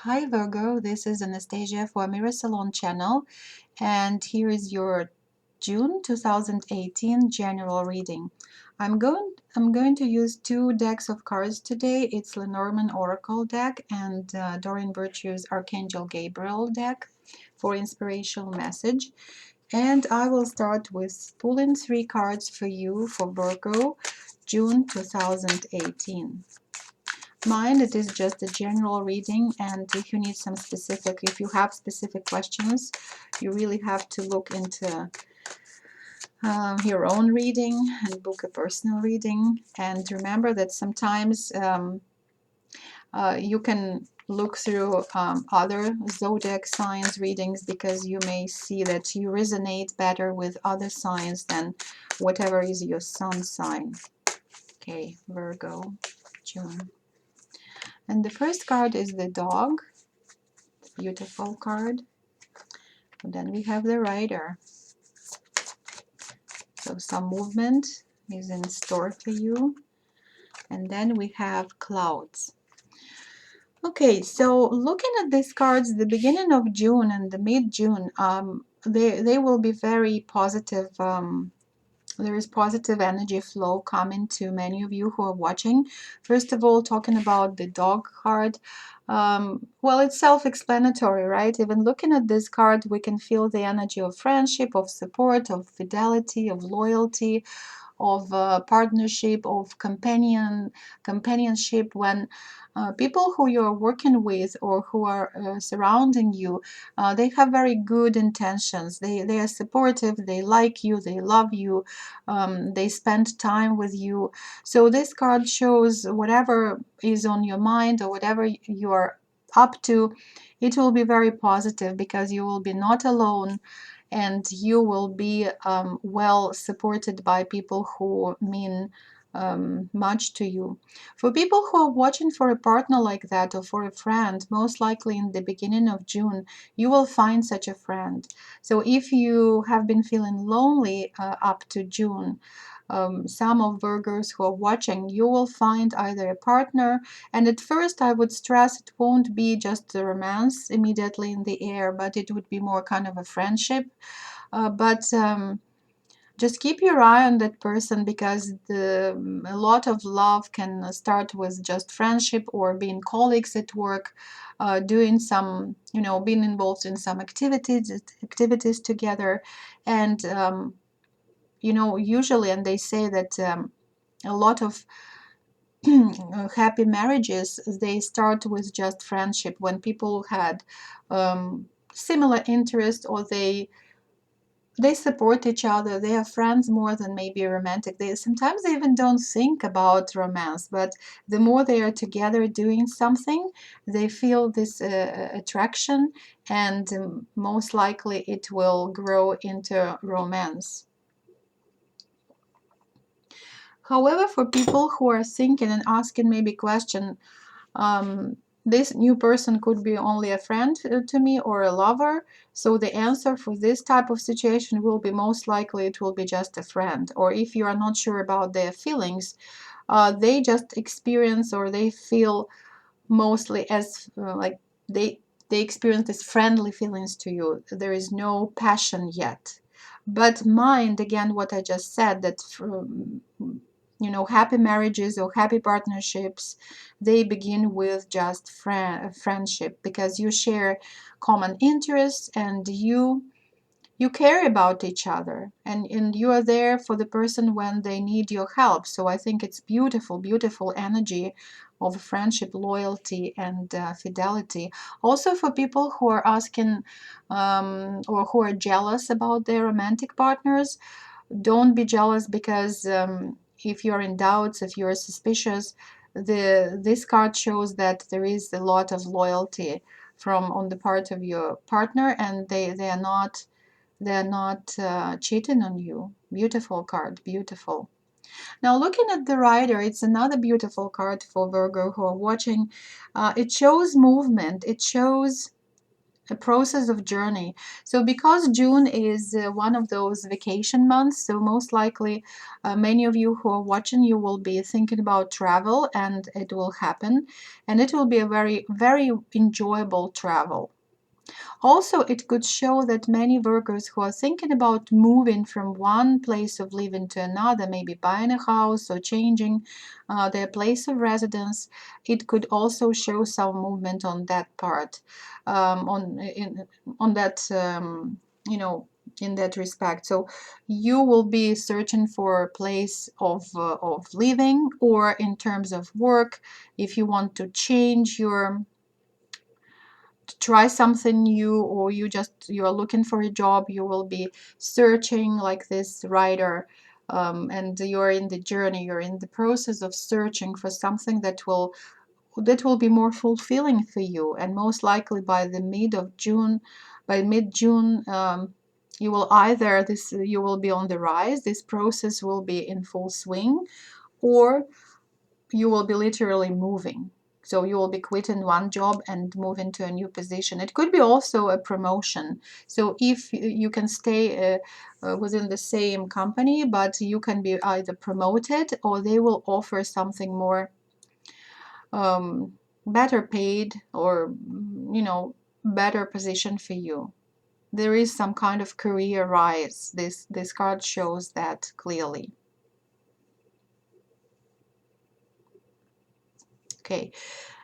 Hi Virgo, this is Anastasia for Amira Salon channel, and here is your June 2018 general reading. I'm going to use two decks of cards today. It's Lenormand Oracle deck and Doreen Virtue's Archangel Gabriel deck for inspirational message. And I will start with pulling three cards for you for Virgo, June 2018. Mind, it is just a general reading, and if you need if you have specific questions, you really have to look into your own reading and book a personal reading. And remember that sometimes you can look through other zodiac signs readings, because you may see that you resonate better with other signs than whatever is your sun sign. Okay, Virgo, June. And the first card is the dog. Beautiful card. And then we have the rider. So some movement is in store for you. And then we have clouds. Okay, so looking at these cards, the beginning of June and the mid-June, they will be very positive. There is positive energy flow coming to many of you who are watching. First of all, talking about the dog card, well, it's self-explanatory, right? Even looking at this card, we can feel the energy of friendship, of support, of fidelity, of loyalty, of partnership, of companionship, when people who you're working with or who are surrounding you, they have very good intentions. They are supportive, they like you, they love you, they spend time with you. So this card shows whatever is on your mind or whatever you are up to, it will be very positive, because you will be not alone, and you will be well supported by people who mean much to you. For people who are watching for a partner like that, or for a friend, most likely in the beginning of June, you will find such a friend. So if you have been feeling lonely up to June, some of Virgos who are watching, you will find either a partner, and at first I would stress it won't be just a romance immediately in the air, but it would be more kind of a friendship. But just keep your eye on that person, because a lot of love can start with just friendship or being colleagues at work, doing some, being involved in some activities together. And usually, and they say that a lot of happy marriages, they start with just friendship, when people had similar interests, or they support each other, they are friends more than maybe romantic. They sometimes they even don't think about romance, but the more they are together doing something, they feel this attraction, and most likely it will grow into romance. However, for people who are thinking and asking maybe question, this new person could be only a friend to me, or a lover. So the answer for this type of situation will be most likely it will be just a friend. Or if you are not sure about their feelings, they just experience, or they feel mostly as like they experience this friendly feelings to you. There is no passion yet. But mind, again, what I just said, that happy marriages or happy partnerships, they begin with just friendship, because you share common interests, and you care about each other, and you are there for the person when they need your help. So I think it's beautiful, beautiful energy of friendship, loyalty, and fidelity. Also, for people who are asking or who are jealous about their romantic partners, don't be jealous, because if you're in doubts, if you're suspicious, this card shows that there is a lot of loyalty from on the part of your partner, and they're not cheating on you. Beautiful card, beautiful. Now, looking at the rider, it's another beautiful card for Virgo who are watching. It shows movement. It shows a process of journey. So because June is one of those vacation months, so most likely many of you who are watching, you will be thinking about travel, and it will happen, and it will be a very, very enjoyable travel. Also, it could show that many Virgos who are thinking about moving from one place of living to another, maybe buying a house or changing their place of residence, it could also show some movement on that part, on that, you know, in that respect. So you will be searching for a place of living, or in terms of work, if you want to change your, to try something new, or you are looking for a job, you will be searching like this writer, and you're in the journey, you're in the process of searching for something that will be more fulfilling for you. And most likely by the mid of June, by mid-June, you will be on the rise, this process will be in full swing, or you will be literally moving. So you will be quitting one job and move into a new position. It could be also a promotion. So if you can stay within the same company, but you can be either promoted, or they will offer something more, um, better paid, or better position for you. There is some kind of career rise. This card shows that clearly. Okay.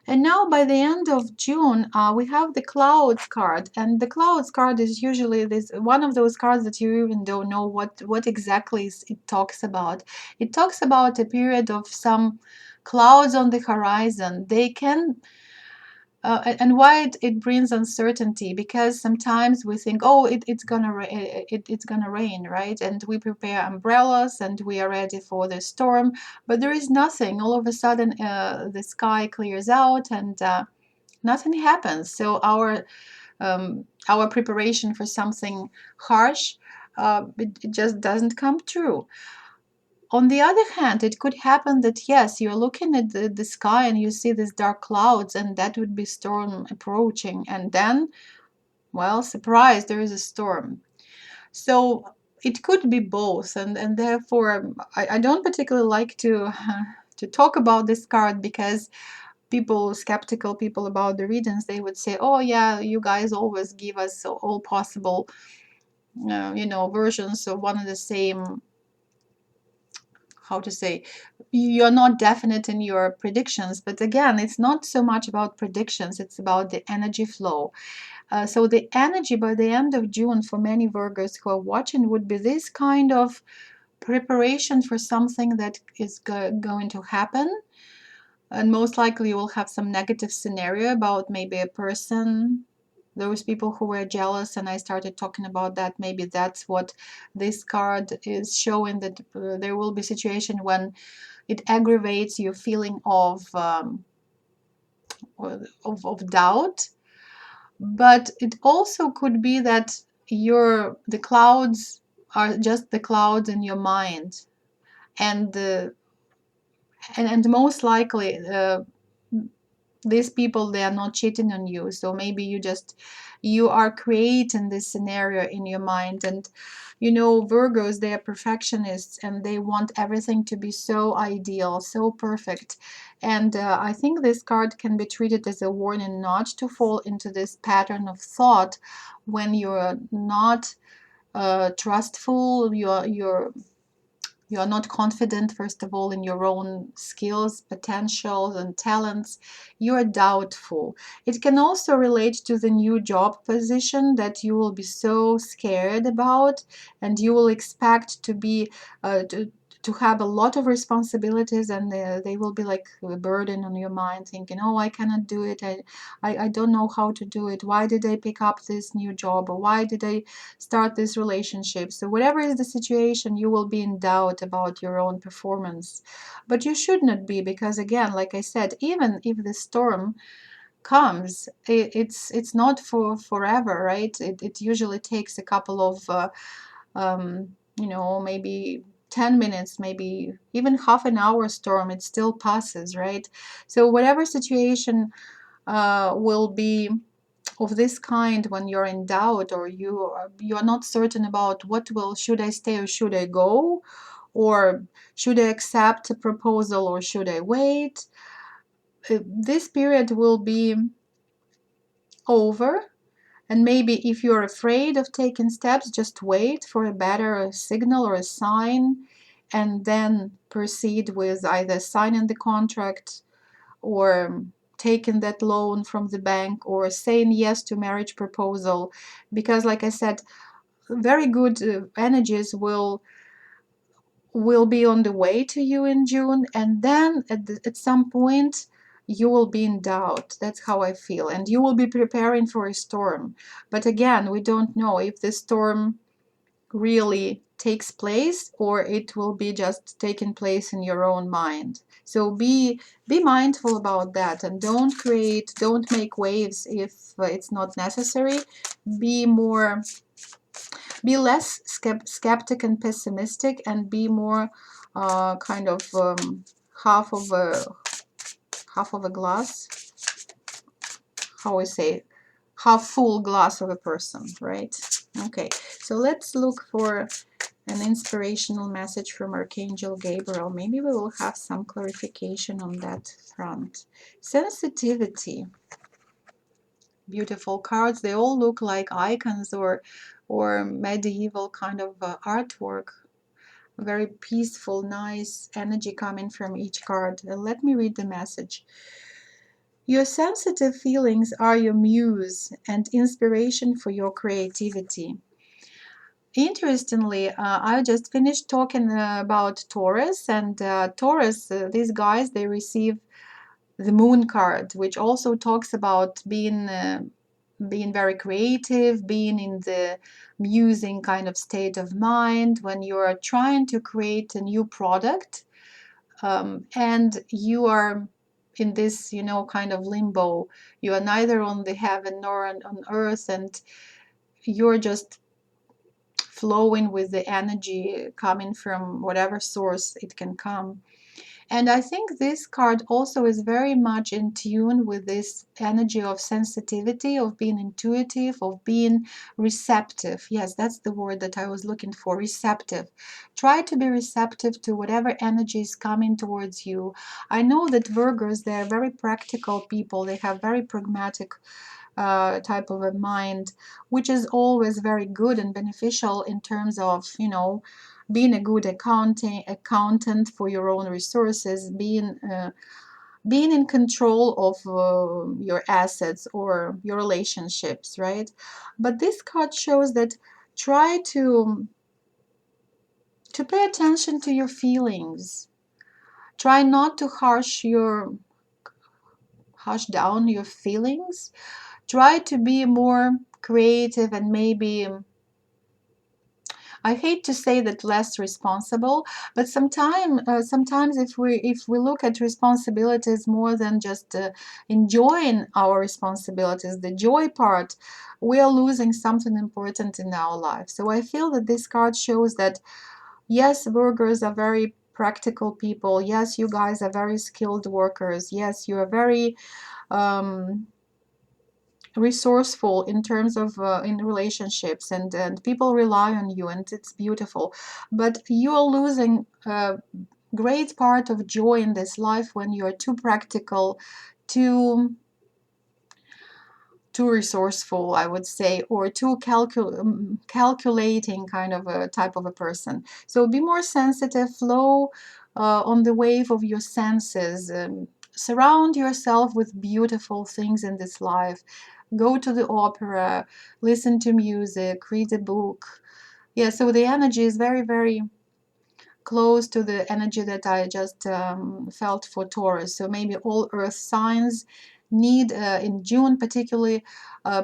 And now by the end of June, we have the clouds card, and the clouds card is usually this one of those cards that you even don't know what exactly it talks about. It talks about a period of some clouds on the horizon. They can and why it brings uncertainty, because sometimes we think, oh, it's gonna rain, right? And we prepare umbrellas and we are ready for the storm, but there is nothing. All of a sudden, the sky clears out, and nothing happens. So our preparation for something harsh, it just doesn't come true. On the other hand, it could happen that yes, you're looking at the sky and you see these dark clouds, and that would be storm approaching, and then, well, surprise, there is a storm. So it could be both, and therefore I don't particularly like to talk about this card, because skeptical people about the readings, they would say, oh yeah, you guys always give us all possible versions of one and the same, how to say, you're not definite in your predictions. But again, it's not so much about predictions, it's about the energy flow. So the energy by the end of June for many Virgos who are watching would be this kind of preparation for something that is going to happen. And most likely you will have some negative scenario about maybe a person, those people who were jealous, and I started talking about that. Maybe that's what this card is showing, that there will be a situation when it aggravates your feeling of doubt. But it also could be that the clouds are just the clouds in your mind, and and most likely these people, they are not cheating on you. So maybe you are creating this scenario in your mind. And Virgos, they are perfectionists, and they want everything to be so ideal, so perfect. And I think this card can be treated as a warning not to fall into this pattern of thought when you're not trustful, you are not confident, first of all, in your own skills, potentials, and talents. You are doubtful. It can also relate to the new job position that you will be so scared about, and you will expect to be to have a lot of responsibilities, and they will be like a burden on your mind, thinking, oh, I cannot do it. I don't know how to do it. Why did I pick up this new job? Or why did I start this relationship? So whatever is the situation, you will be in doubt about your own performance. But you should not be, because again, like I said, even if the storm comes, it's not for forever, right? It usually takes a couple of maybe 10 minutes, maybe even half an hour storm, it still passes, right? So whatever situation will be of this kind, when you're in doubt, or you are not certain about should I stay or should I go, or should I accept a proposal or should I wait, this period will be over. And maybe if you're afraid of taking steps, just wait for a better signal or a sign, and then proceed with either signing the contract, or taking that loan from the bank, or saying yes to marriage proposal. Because like I said, very good energies will be on the way to you in June, and then at some point you will be in doubt. That's how I feel, and you will be preparing for a storm. But again, we don't know if the storm really takes place, or it will be just taking place in your own mind. So be mindful about that, and don't make waves if it's not necessary. Be more be less skeptic and pessimistic, and be more kind of half of a glass, how we say, half full glass of a person, right? Okay, so let's look for an inspirational message from Archangel Gabriel. Maybe we will have some clarification on that front. Sensitivity. Beautiful cards. They all look like icons or medieval kind of artwork. Very peaceful, nice energy coming from each card. Let me read the message. Your sensitive feelings are your muse and inspiration for your creativity. Interestingly, I just finished talking about Taurus, and Taurus, these guys, they receive the moon card, which also talks about being very creative, being in the musing kind of state of mind when you are trying to create a new product, and you are in this, kind of limbo. You are neither on the heaven nor on earth, and you're just flowing with the energy coming from whatever source it can come. And I think this card also is very much in tune with this energy of sensitivity, of being intuitive, of being receptive. Yes, that's the word that I was looking for, receptive. Try to be receptive to whatever energy is coming towards you. I know that Virgos, they're very practical people. They have very pragmatic type of a mind, which is always very good and beneficial in terms of, being a good accountant for your own resources, being in control of your assets or your relationships, right? But this card shows that try to pay attention to your feelings. Try not to hush down your feelings. Try to be more creative, and maybe, I hate to say that, less responsible, but sometimes if we look at responsibilities more than just enjoying our responsibilities, the joy part, we are losing something important in our life. So I feel that this card shows that yes, Virgos are very practical people. Yes, you guys are very skilled workers. Yes, you are very resourceful in terms of in relationships, and people rely on you, and it's beautiful. But you are losing a great part of joy in this life when you're too practical, too too resourceful, I would say, or too calculating kind of a type of a person. So be more sensitive, flow on the wave of your senses. Surround yourself with beautiful things in this life. Go to the opera, listen to music, read a book. Yeah, so the energy is very, very close to the energy that I just felt for Taurus. So maybe all earth signs need, in June particularly,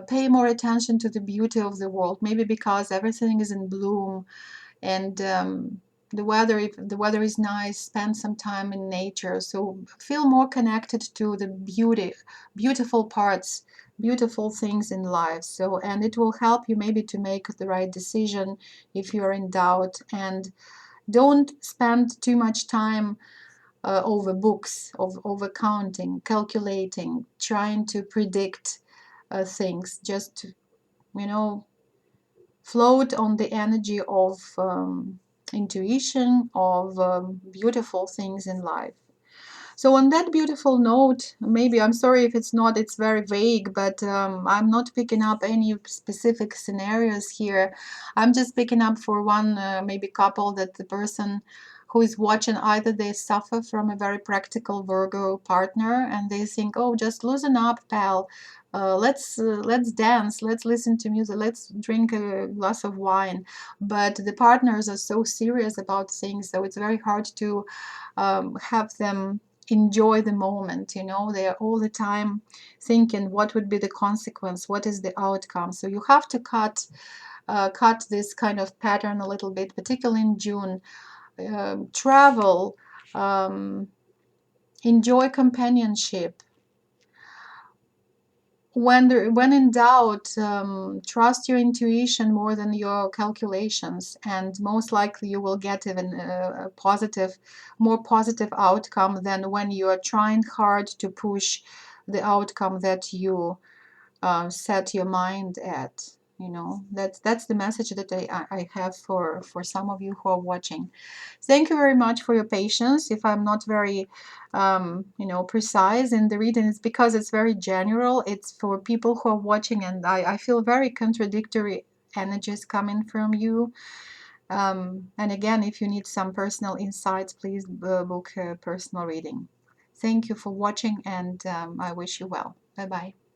pay more attention to the beauty of the world. Maybe because everything is in bloom, and if the weather is nice, spend some time in nature. So feel more connected to the beautiful parts, beautiful things in life. So, and it will help you maybe to make the right decision if you're in doubt. And don't spend too much time over books, over counting, calculating, trying to predict things. Just, you know, float on the energy of intuition, of beautiful things in life. So on that beautiful note, maybe, I'm sorry if it's not, it's very vague, but I'm not picking up any specific scenarios here. I'm just picking up for one, maybe couple, that the person who is watching, either they suffer from a very practical Virgo partner and they think, oh, just loosen up, pal. Let's dance, let's listen to music, let's drink a glass of wine. But the partners are so serious about things, so it's very hard to have them enjoy the moment. You know, they are all the time thinking what would be the consequence, what is the outcome. So you have to cut this kind of pattern a little bit, particularly in June. Travel, um, enjoy companionship. When in doubt, trust your intuition more than your calculations, and most likely you will get even a positive, more positive outcome than when you are trying hard to push the outcome that you set your mind at. You know, that's the message that I have for some of you who are watching. Thank you very much for your patience. If I'm not very, you know, precise in the reading, it's because it's very general. It's for people who are watching, and I feel very contradictory energies coming from you. And again, if you need some personal insights, please book a personal reading. Thank you for watching, and I wish you well. Bye bye.